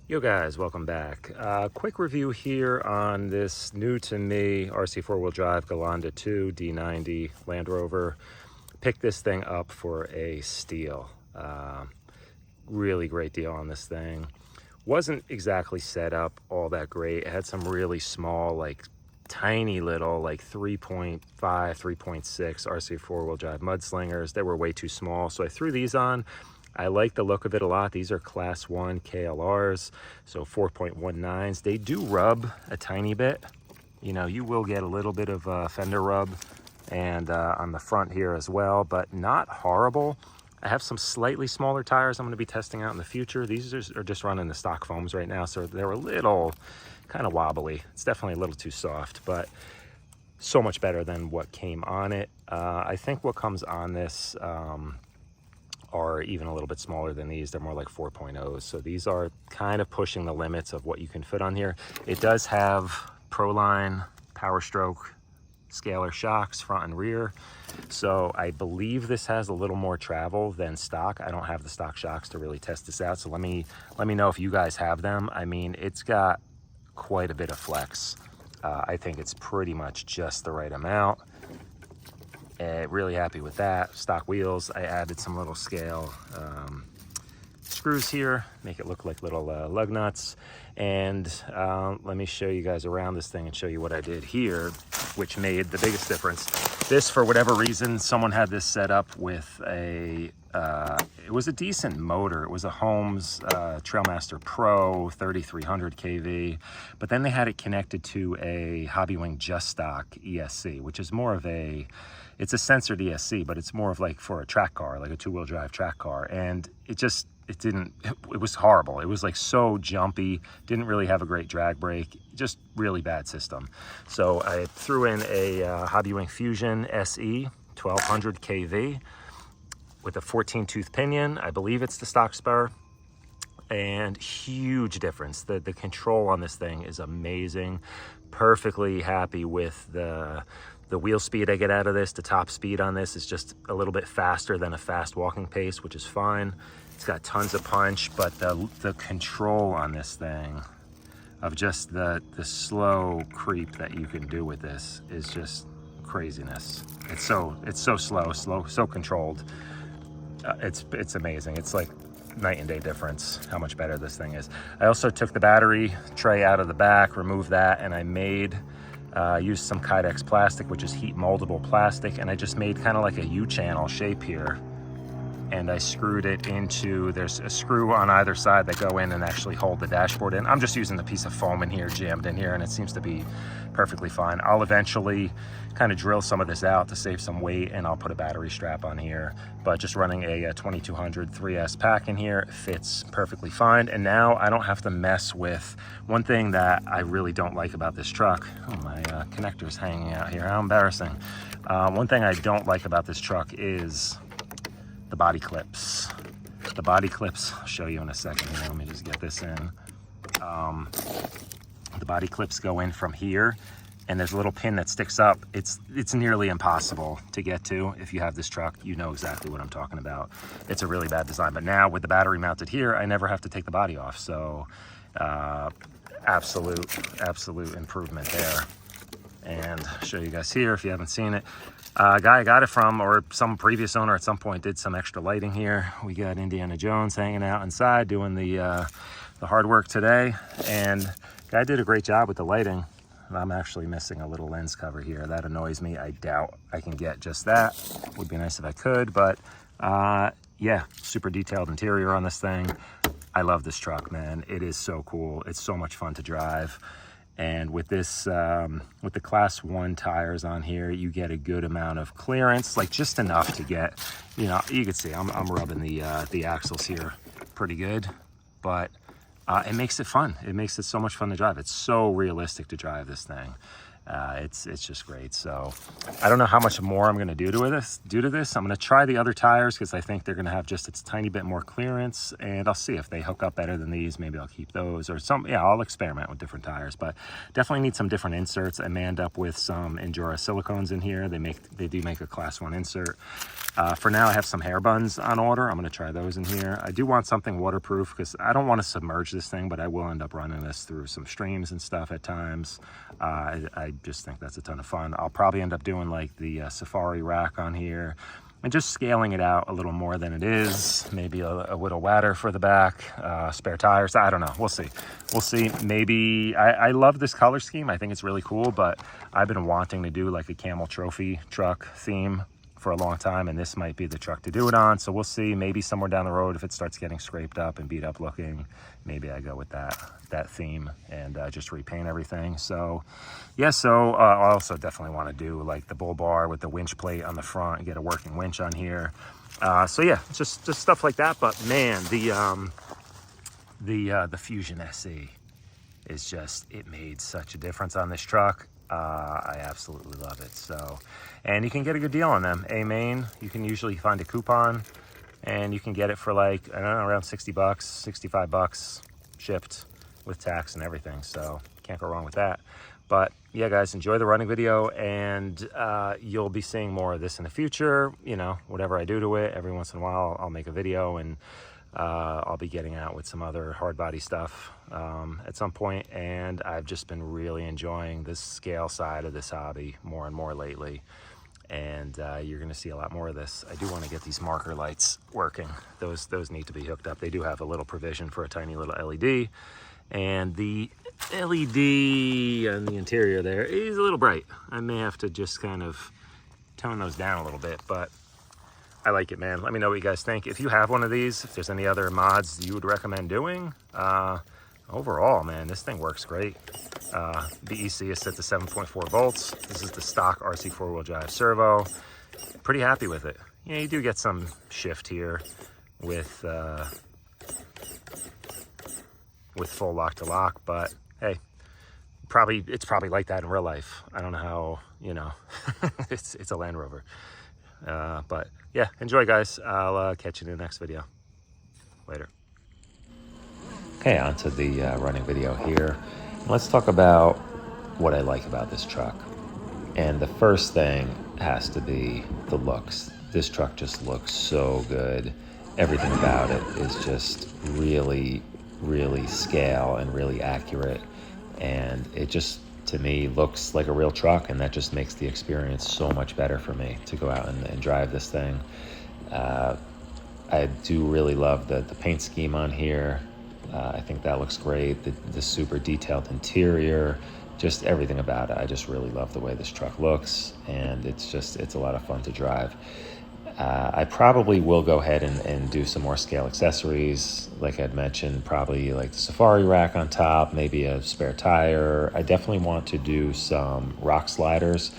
Yo guys, welcome back. Quick review here on this new to me RC4WD D90 Land Rover. Picked this thing up for a steal. Really great deal on this thing. Wasn't exactly set up all that great. It had some really small, like tiny little, like 3.5, 3.6 RC4 drive mudslingers. They were way too small, so I threw these on. I like the look of it a lot. These are class 1 KLRs, so 4.19s. They do rub a tiny bit. You know, you will get a little bit of fender rub and on the front here as well, but not horrible. I have some slightly smaller tires I'm going to be testing out in the future. These are just running the stock foams right now, so they're a little kind of wobbly. It's definitely a little too soft, but so much better than what came on it. I think what comes on this are even a little bit smaller than these. They're more like 4.0s, so these are kind of pushing the limits of what you can fit on here. It does have Proline Power Stroke scalar shocks front and rear, so I believe this has a little more travel than stock. I don't have the stock shocks to really test this out, so let me know if you guys have them. I mean, it's got quite a bit of flex. I think it's pretty much just the right amount. Really happy with that. Stock wheels, I added some little scale screws here, make it look like little lug nuts. And let me show you guys around this thing and show you what I did here, which made the biggest difference. This, for whatever reason, someone had this set up with a, it was a decent motor. It was a Holmes Trailmaster Pro 3300 kV, but then they had it connected to a Hobbywing Just Stock ESC, which is more of a, it's a censored ESC, but it's more of like for a track car, like a two-wheel drive track car. And it was horrible. It was like so jumpy, didn't really have a great drag brake, just really bad system. So I threw in a Hobbywing Fusion SE 1200 kV with a 14 tooth pinion. I believe it's the stock spur, and huge difference. The control on this thing is amazing. Perfectly happy with the wheel speed I get out of this. The top speed on this is just a little bit faster than a fast walking pace, which is fine. It's got tons of punch, but the control on this thing of just the slow creep that you can do with this is just craziness. It's so slow, so controlled. It's amazing. It's like night and day difference how much better this thing is. I also took the battery tray out of the back, removed that, and I made used some Kydex plastic, which is heat moldable plastic, and I just made kind of like a U-channel shape here, and I screwed it into, there's a screw on either side that go in and actually hold the dashboard in. I'm just using a piece of foam in here, jammed in here, and it seems to be perfectly fine. I'll eventually kind of drill some of this out to save some weight, and I'll put a battery strap on here, but just running a 2200 3S pack in here fits perfectly fine. And now I don't have to mess with one thing that I really don't like about this truck. Oh, my connector's hanging out here, how embarrassing. One thing I don't like about this truck is the body clips. The body clips, I'll show you in a second here. Let me just get this in. The body clips go in from here, and there's a little pin that sticks up. It's nearly impossible to get to. If you have this truck, you know exactly what I'm talking about. It's a really bad design, but now with the battery mounted here, I never have to take the body off. So absolute improvement there. And I'll show you guys here if you haven't seen it. Guy I got it from, or some previous owner at some point, did some extra lighting here. We got Indiana Jones hanging out inside doing the hard work today, and guy did a great job with the lighting. I'm actually missing a little lens cover here. That annoys me. I doubt I can get just that. Would be nice if I could, but yeah, super detailed interior on this thing. I love this truck, man. It is so cool. It's so much fun to drive. And with this, with the class 1 tires on here, you get a good amount of clearance, like just enough to get, you know, you can see I'm rubbing the axles here pretty good, but it makes it fun. It makes it so much fun to drive. It's so realistic to drive this thing. It's just great. So I don't know how much more I'm going to do to this. I'm going to try the other tires because I think they're going to have just a tiny bit more clearance, and I'll see if they hook up better than these. Maybe I'll keep those or some. Yeah, I'll experiment with different tires, but definitely need some different inserts. I may end up with some Endura silicones in here. They do make a class 1 insert. For now, I have some hair buns on order. I'm going to try those in here. I do want something waterproof because I don't want to submerge this thing, but I will end up running this through some streams and stuff at times. I just think that's a ton of fun. I'll probably end up doing like the safari rack on here and just scaling it out a little more than it is. Maybe a little ladder for the back, spare tires. I don't know. We'll see. We'll see. Maybe I love this color scheme. I think it's really cool, but I've been wanting to do like a camel trophy truck theme for a long time, and this might be the truck to do it on. So we'll see. Maybe somewhere down the road, if it starts getting scraped up and beat up looking, maybe I go with that theme and just repaint everything. So yeah, so I also definitely want to do like the bull bar with the winch plate on the front and get a working winch on here. So yeah, just stuff like that. But man, the Fusion SE is just, it made such a difference on this truck. I absolutely love it. So, and you can get a good deal on them. A-Main, you can usually find a coupon and you can get it for like, I don't know, around 60 bucks, 65 bucks shipped with tax and everything. So can't go wrong with that. But yeah, guys, enjoy the running video, and you'll be seeing more of this in the future. You know, whatever I do to it, every once in a while, I'll make a video, and I'll be getting out with some other hard body stuff at some point. And I've just been really enjoying this scale side of this hobby more and more lately. And you're going to see a lot more of this. I do want to get these marker lights working. Those need to be hooked up. They do have a little provision for a tiny little LED. And the LED on the interior there is a little bright. I may have to just kind of tone those down a little bit, but I like it, man. Let me know what you guys think. If you have one of these, if there's any other mods you would recommend doing. Overall, man, this thing works great. BEC is set to 7.4 volts. This is the stock RC4 wheel drive servo. Pretty happy with it. Yeah, you do get some shift here with full lock to lock, but hey, it's probably like that in real life. I don't know how, you know, it's a Land Rover. But yeah, enjoy, guys. I'll catch you in the next video. Later. Okay, on to the running video here. Let's talk about what I like about this truck. And the first thing has to be the looks. This truck just looks so good. Everything about it is just really, really scale and really accurate. And it just, to me, looks like a real truck, and that just makes the experience so much better for me to go out and drive this thing. I do really love the paint scheme on here. I think that looks great. The super detailed interior, just everything about it. I just really love the way this truck looks, and it's a lot of fun to drive. I probably will go ahead and do some more scale accessories. Like I'd mentioned, probably like the safari rack on top, maybe a spare tire. I definitely want to do some rock sliders,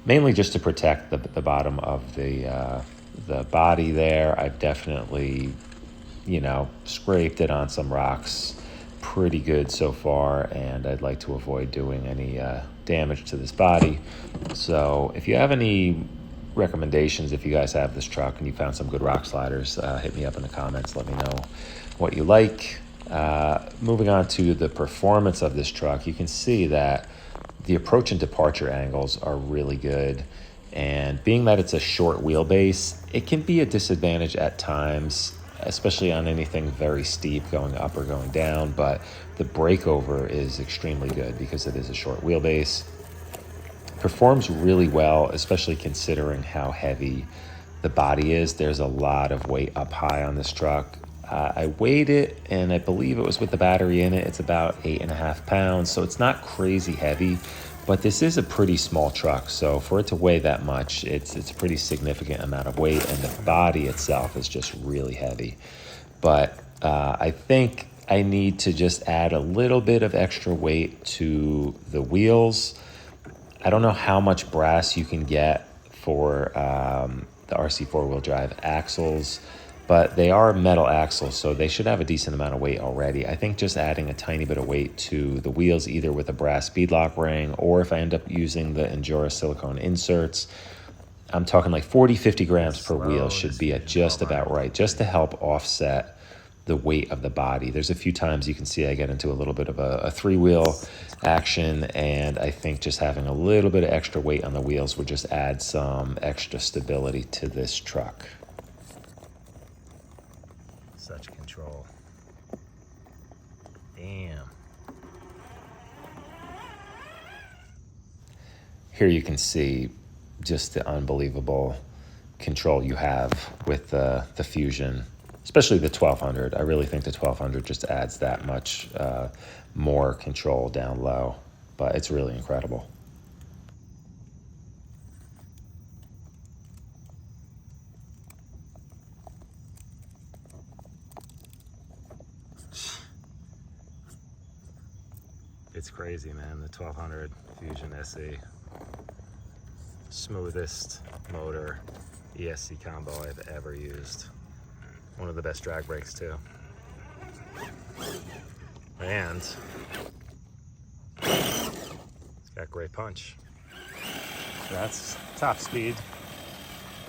mainly just to protect the bottom of the body there. I've definitely, you know, scraped it on some rocks pretty good so far, and I'd like to avoid doing any damage to this body. So if you have any recommendations, if you guys have this truck and you found some good rock sliders, hit me up in the comments. Let me know what you like. Moving on to the performance of this truck, you can see that the approach and departure angles are really good. And being that it's a short wheelbase, it can be a disadvantage at times, especially on anything very steep going up or going down. But the breakover is extremely good because it is a short wheelbase. Performs really well, especially considering how heavy the body is. There's a lot of weight up high on this truck. I weighed it, and I believe it was with the battery in it. It's about 8.5 pounds, so it's not crazy heavy, but this is a pretty small truck. So for it to weigh that much, it's a pretty significant amount of weight, and the body itself is just really heavy. But I think I need to just add a little bit of extra weight to the wheels. I don't know how much brass you can get for the RC4 wheel drive axles. but they are metal axles, so they should have a decent amount of weight already. I think just adding a tiny bit of weight to the wheels, either with a brass beadlock ring, or if I end up using the Endura silicone inserts, I'm talking like 40, 50 grams per wheel should be at just about right, just to help offset the weight of the body. There's a few times you can see I get into a little bit of a three-wheel action, and I think just having a little bit of extra weight on the wheels would just add some extra stability to this truck. Such control. Damn. Here you can see just the unbelievable control you have with the Fusion, especially the 1200. I really think the 1200 just adds that much more control down low, but it's really incredible. It's crazy, man. The 1200 Fusion SE. Smoothest motor ESC combo I've ever used. One of the best drag brakes too. And it's got great punch. That's top speed.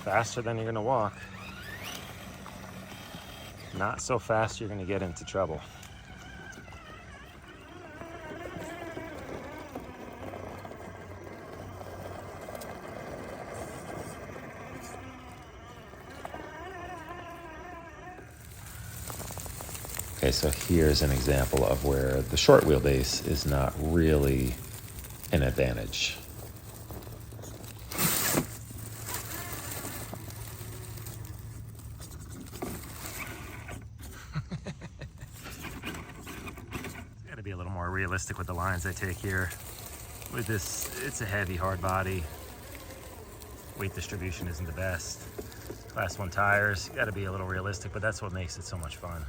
Faster than you're gonna walk. Not so fast you're gonna get into trouble. Okay, so here's an example of where the short wheelbase is not really an advantage. Got to be a little more realistic with the lines I take here. With this, it's a heavy, hard body. Weight distribution isn't the best. Class 1 tires, got to be a little realistic, but that's what makes it so much fun.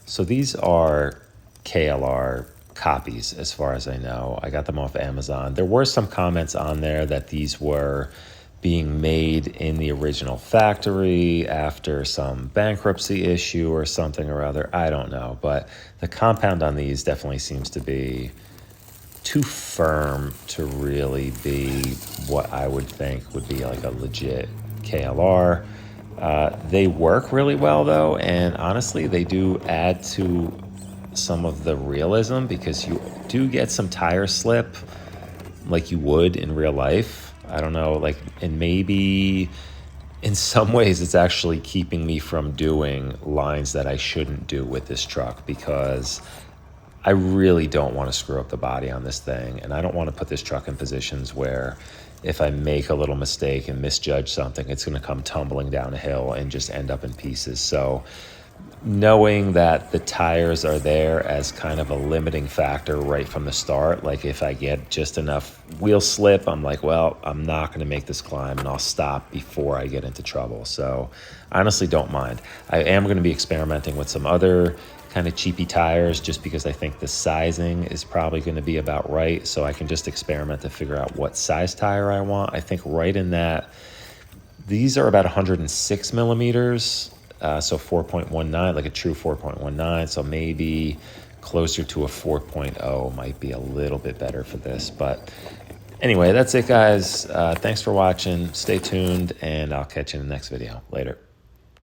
So these are KLR copies, as far as I know. I got them off Amazon. There were some comments on there that these were being made in the original factory after some bankruptcy issue or something or other. I don't know, but the compound on these definitely seems to be too firm to really be what I would think would be like a legit KLR. They work really well though, and honestly they do add to some of the realism, because you do get some tire slip like you would in real life. I don't know, like, and maybe in some ways it's actually keeping me from doing lines that I shouldn't do with this truck, because I really don't want to screw up the body on this thing, and I don't want to put this truck in positions where if I make a little mistake and misjudge something, it's going to come tumbling down a hill and just end up in pieces. So knowing that the tires are there as kind of a limiting factor right from the start, like if I get just enough wheel slip, I'm like, well, I'm not going to make this climb, and I'll stop before I get into trouble. So I honestly don't mind. I am going to be experimenting with some other kind of cheapy tires, just because I think the sizing is probably going to be about right, so I can just experiment to figure out what size tire I want. I think right in that, these are about 106 millimeters, so 4.19, like a true 4.19, so maybe closer to a 4.0 might be a little bit better for this. But anyway, that's it guys. Thanks for watching. Stay tuned, and I'll catch you in the next video. Later.